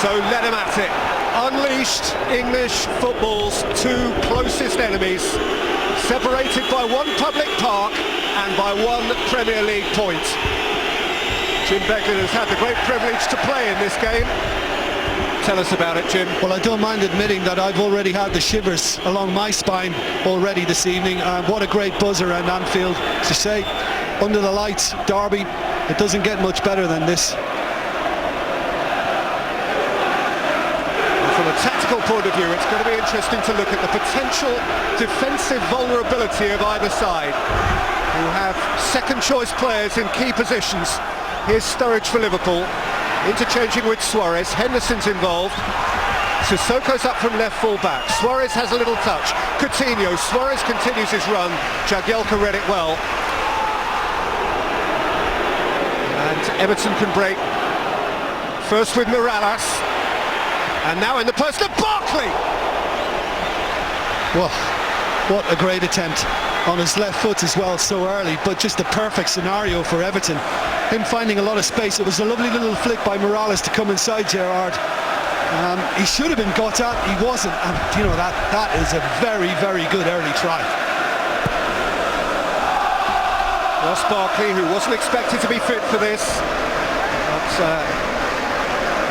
So let him at it. Unleashed English football's two closest enemies, separated by one public park and by one Premier League point. Jim Beglin has had the great privilege to play in this game. Tell us about it, Jim. Well, I don't mind admitting that I've already had the shivers along my spine already this evening. What a great buzz around Anfield. To say, under the lights, Derby, it doesn't get much better than this. From a tactical point of view, it's going to be interesting to look at the potential defensive vulnerability of either side, who have second-choice players in key positions. Here's Sturridge for Liverpool, interchanging with Suarez. Henderson's involved. Sissoko's up from left full-back. Suarez has a little touch. Coutinho. Suarez continues his run. Jagielka read it well. And Everton can break. First with Morales. And now in the post of Barkley! Well, what a great attempt on his left foot as well, so early, but just the perfect scenario for Everton. Him finding a lot of space. It was a lovely little flick by Morales to come inside Gerrard. He should have been got at, he wasn't, and you know, that is a very, very good early try. Ross Barkley, who wasn't expected to be fit for this, but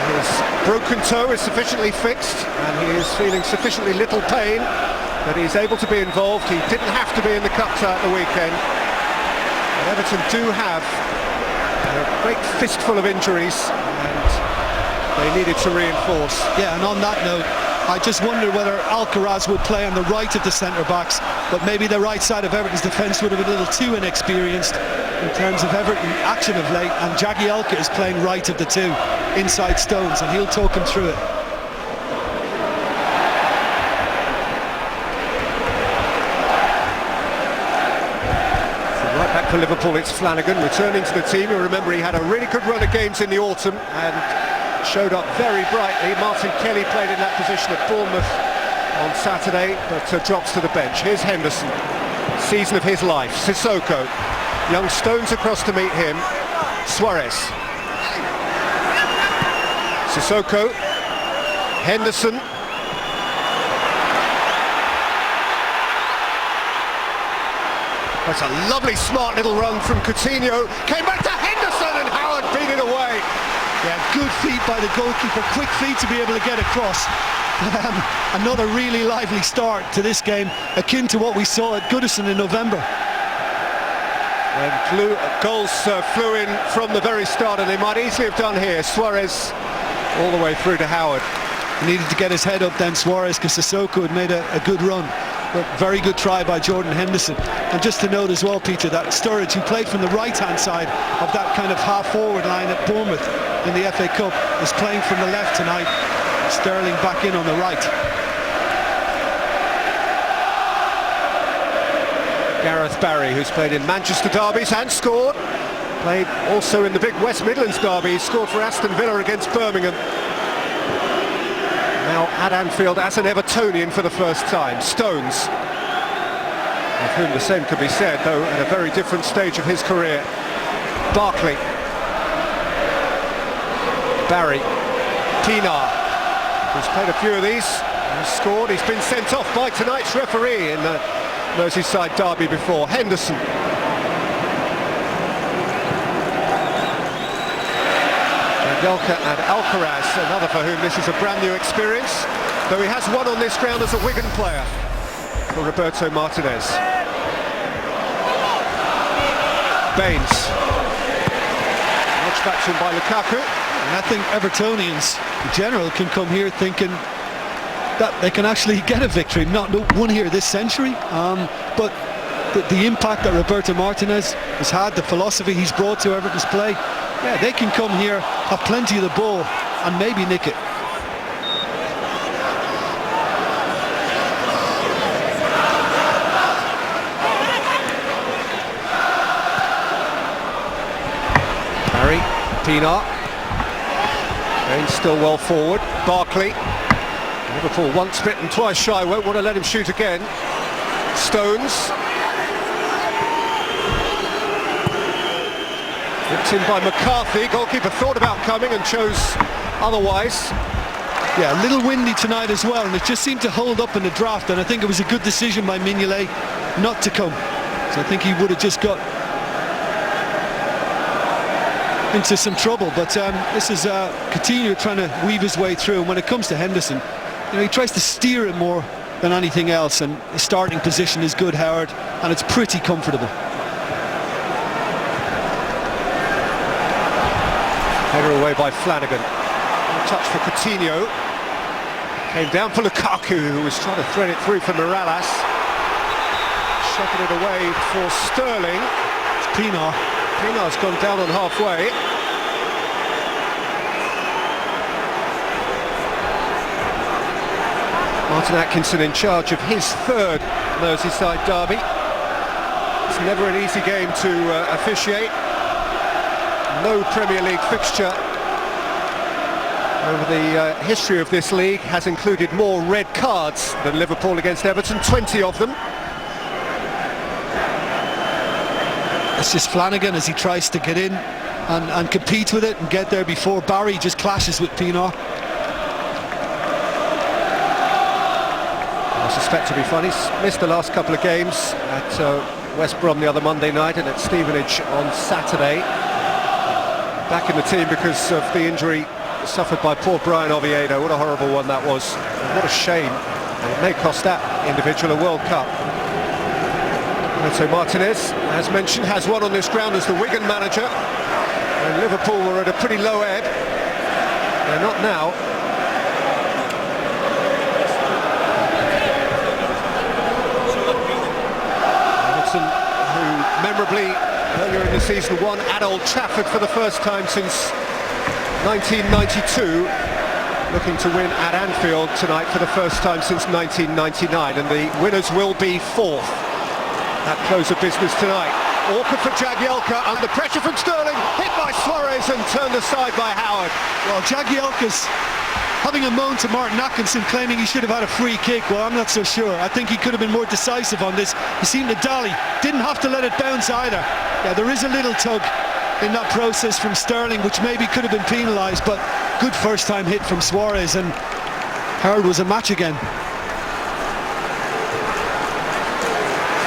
his broken toe is sufficiently fixed and he is feeling sufficiently little pain that he's able to be involved. He didn't have to be in the cup tie at the weekend. But Everton do have a great fistful of injuries and they needed to reinforce. Yeah, and on that note, I just wonder whether Alcaraz would play on the right of the centre-backs, but maybe the right side of Everton's defence would have been a little too inexperienced in terms of Everton action of late, and Jagielka is playing right of the two inside Stones, and he'll talk him through it. Right back for Liverpool, it's Flanagan returning to the team. You remember he had a really good run of games in the autumn and showed up very brightly. Martin Kelly played in that position at Bournemouth on Saturday, but drops to the bench. Here's Henderson, season of his life. Sissoko, young Stones across to meet him. Suarez. Sissoko, Henderson. That's a lovely smart little run from Coutinho. Came back to Henderson and Howard beat it away. Yeah, good feet by the goalkeeper, quick feet to be able to get across. Another really lively start to this game, akin to what we saw at Goodison in November. And goals flew in from the very start, and they might easily have done here. Suarez all the way through to Howard. He needed to get his head up then, Suarez, because Sissoko had made a good run. But very good try by Jordan Henderson. And just to note as well, Peter, that Sturridge, who played from the right-hand side of that kind of half-forward line at Bournemouth in the FA Cup, is playing from the left tonight. Sterling back in on the right. Gareth Barry, who's played in Manchester derbies and scored. Played also in the big West Midlands derby. He scored for Aston Villa against Birmingham. Now at Anfield as an Evertonian for the first time. Stones, of whom the same could be said, though at a very different stage of his career. Barkley. Barry. Pienaar, who's played a few of these, he's scored. He's been sent off by tonight's referee in the Merseyside derby before. Henderson. Jagielka and Alcaraz, another for whom this is a brand new experience, though he has won on this ground as a Wigan player, for Roberto Martinez. Baines. Watch back to him by Lukaku. And I think Evertonians in general can come here thinking that they can actually get a victory. Not one here this century, but the impact that Roberto Martinez has had, the philosophy he's brought to Everton's play, yeah, they can come here, have plenty of the ball, and maybe nick it. Barry, Pienaar. Baines still well forward. Barkley. Liverpool once bitten, twice shy. Won't want to let him shoot again. Stones. Whipped in by McCarthy. Goalkeeper thought about coming and chose otherwise. Yeah, a little windy tonight as well, and it just seemed to hold up in the draft, and I think it was a good decision by Mignolet not to come. So I think he would have just got into some trouble, but this is Coutinho trying to weave his way through, and when it comes to Henderson, you know, he tries to steer it more than anything else, and his starting position is good, Howard, and it's pretty comfortable. Header away by Flanagan. A touch for Coutinho. Came down for Lukaku, who was trying to thread it through for Morales. Shuffled it away for Sterling. It's Pienaar. Pienaar's gone down on halfway. Martin Atkinson in charge of his third Merseyside derby. It's never an easy game to officiate. No Premier League fixture over the history of this league has included more red cards than Liverpool against Everton, 20 of them. It's just Flanagan as he tries to get in and compete with it and get there before Barry just clashes with Pienaar. I suspect to be fun. He's missed the last couple of games at West Brom the other Monday night and at Stevenage on Saturday. Back in the team because of the injury suffered by poor Brian Oviedo. What a horrible one that was. And what a shame. And it may cost that individual a World Cup. So Martinez, as mentioned, has one on this ground as the Wigan manager. And Liverpool were at a pretty low ebb. They're not now. Everton, who memorably earlier in the season won at Old Trafford for the first time since 1992, looking to win at Anfield tonight for the first time since 1999, and the winners will be fourth at close of business tonight. Awkward for Jagielka, under pressure from Sterling, hit by Suarez and turned aside by Howard. Well, Jagielka's having a moan to Martin Atkinson, claiming he should have had a free kick. Well, I'm not so sure. I think he could have been more decisive on this. He seemed to dally, didn't have to let it bounce either. Yeah, there is a little tug in that process from Sterling, which maybe could have been penalised, but good first time hit from Suarez, and Howard was a match again.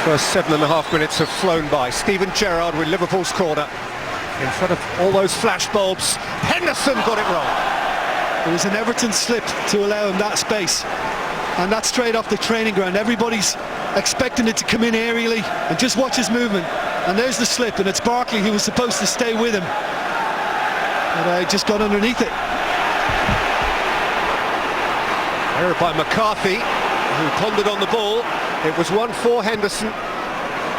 First 7.5 minutes have flown by. Steven Gerrard with Liverpool's corner. In front of all those flashbulbs, Henderson got it wrong. It was an Everton slip to allow him that space, and that's straight off the training ground. Everybody's expecting it to come in aerially, and just watch his movement. And there's the slip, and it's Barkley who was supposed to stay with him, but he just got underneath it. Error by McCarthy, who pondered on the ball. It was one for Henderson.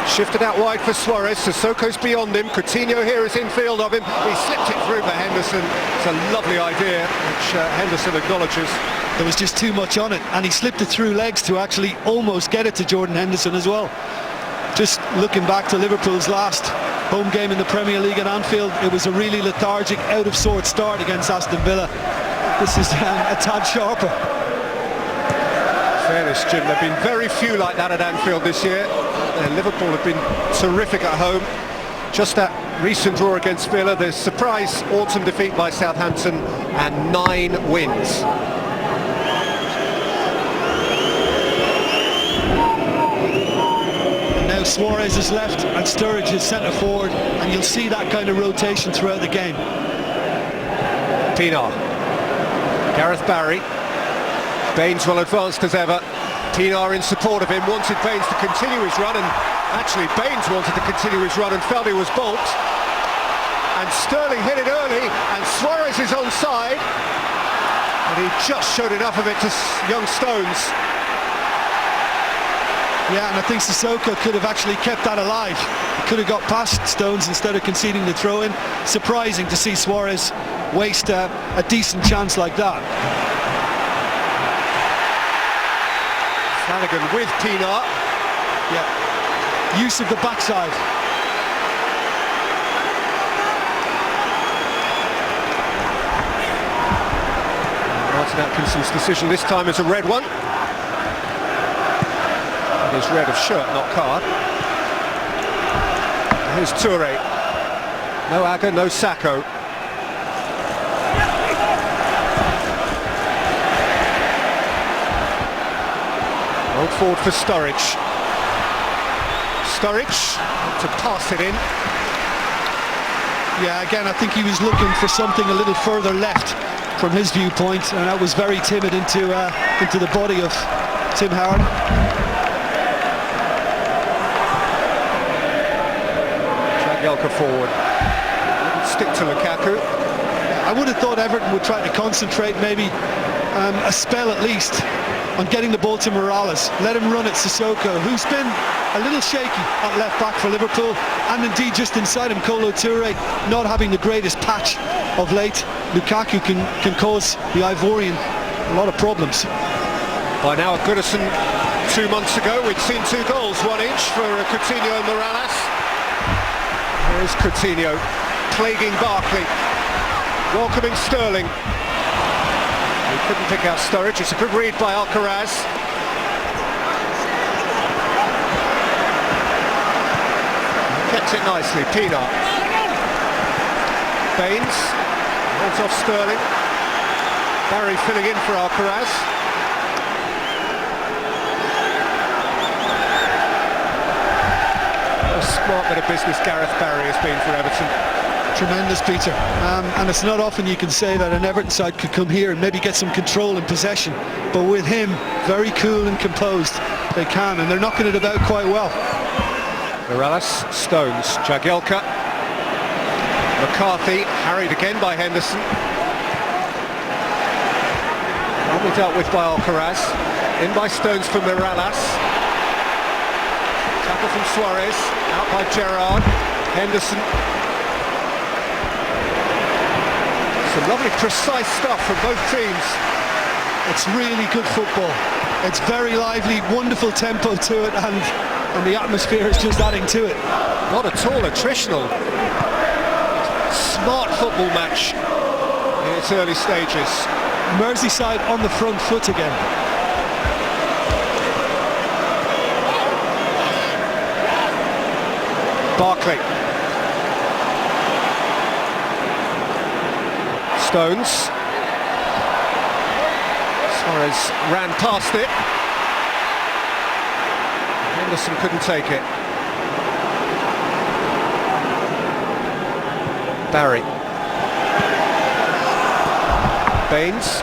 Shifted out wide for Suarez. Sissoko's beyond him. Coutinho here is infield of him. He slipped it through for Henderson. It's a lovely idea, which Henderson acknowledges. There was just too much on it, and he slipped it through legs to actually almost get it to Jordan Henderson as well. Just looking back to Liverpool's last home game in the Premier League at Anfield, it was a really lethargic, out of sorts start against Aston Villa. This is a tad sharper. Fairness, Jim, there have been very few like that at Anfield this year. Liverpool have been terrific at home. Just that recent draw against Villa, the surprise autumn defeat by Southampton, and 9 wins. Now Suarez is left and Sturridge is centre forward, and you'll see that kind of rotation throughout the game. Pienaar, Gareth Barry, Baines well advanced as ever. Pienaar in support of him, wanted Baines to continue his run, and actually Baines wanted to continue his run and felt he was balked. And Sterling hit it early, and Suarez is onside, and he just showed enough of it to young Stones. Yeah, and I think Sissoko could have actually kept that alive. He could have got past Stones instead of conceding the throw-in. Surprising to see Suarez waste a decent chance like that. Flanagan with Pienaar. Yeah, use of the backside. Martin Atkinson's decision this time is a red one. It is red of shirt, not card. Here's Toure. No Agger, no Sacco. Rolled forward for Sturridge. Sturridge to pass it in. Yeah, again, I think he was looking for something a little further left from his viewpoint, and that was very timid into the body of Tim Howard. Jagielka forward. Didn't stick to Lukaku. I would have thought Everton would try to concentrate maybe a spell at least on getting the ball to Morales. Let him run at Sissoko, who's been a little shaky at left back for Liverpool, and indeed just inside him Kolo Touré not having the greatest patch of late. Lukaku can cause the Ivorian a lot of problems. By now at Goodison 2 months ago we'd seen 2 goals, 1 each for Coutinho and Morales. Here's Coutinho plaguing Barkley, welcoming Sterling. He couldn't pick out Sturridge. It's a good read by Alcaraz. Kept it nicely, Pienaar. Baines holds off Sterling. Barry filling in for Alcaraz. What a smart bit of business Gareth Barry has been for Everton. Tremendous, Peter, and it's not often you can say that an Everton side could come here and maybe get some control and possession, but with him very cool and composed they can, and they're knocking it about quite well. Morales, Stones, Jagielka, McCarthy harried again by Henderson, only dealt with by Alcaraz, in by Stones for Morales, tackle from Suarez, out by Gerrard, Henderson. Some lovely precise stuff from both teams. It's really good football. It's very lively, wonderful tempo to it, and the atmosphere is just adding to it. Not at all attritional. Smart football match in its early stages. Merseyside on the front foot again. Barkley. Stones. Suarez ran past it. Henderson couldn't take it. Barry. Baines.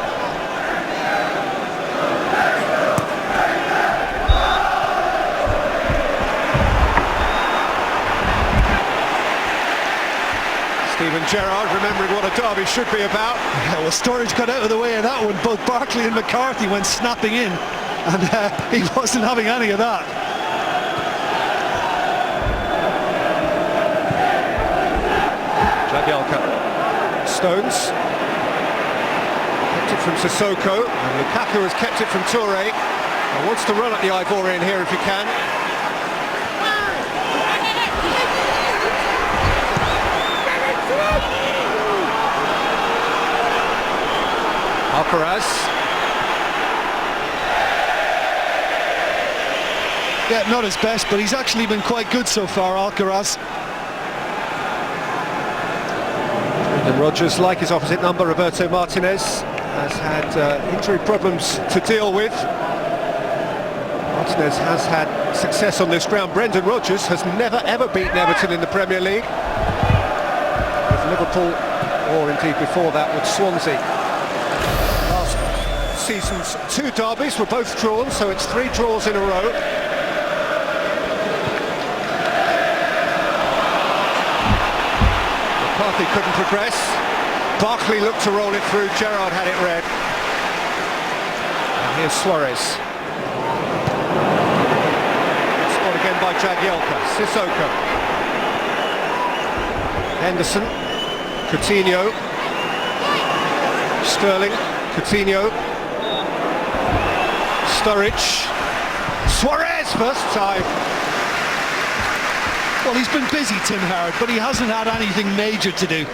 Steven Gerrard remembering what a derby should be about. Yeah, well, Sturridge got out of the way of that one. Both Barkley and McCarthy went snapping in, and he wasn't having any of that. Jagielka. Stones. Kept it from Sissoko. And Lukaku has kept it from Touré. And wants to run at the Ivorian here if he can. Alcaraz. Yeah, not his best, but he's actually been quite good so far, Alcaraz. And Rodgers, like his opposite number, Roberto Martinez, has had injury problems to deal with. Martinez has had success on this ground. Brendan Rodgers has never ever beaten Everton in the Premier League. With Liverpool, or indeed before that with Swansea. Last season's 2 derbies were both drawn, so it's 3 draws in a row. McCarthy couldn't progress. Barkley looked to roll it through. Gerrard had it read. And here's Suarez. Spot again by Jagielka. Sissoko. Henderson. Coutinho. Sterling. Coutinho. Sturridge. Suarez first time. Well, he's been busy, Tim Howard, but he hasn't had anything major to do.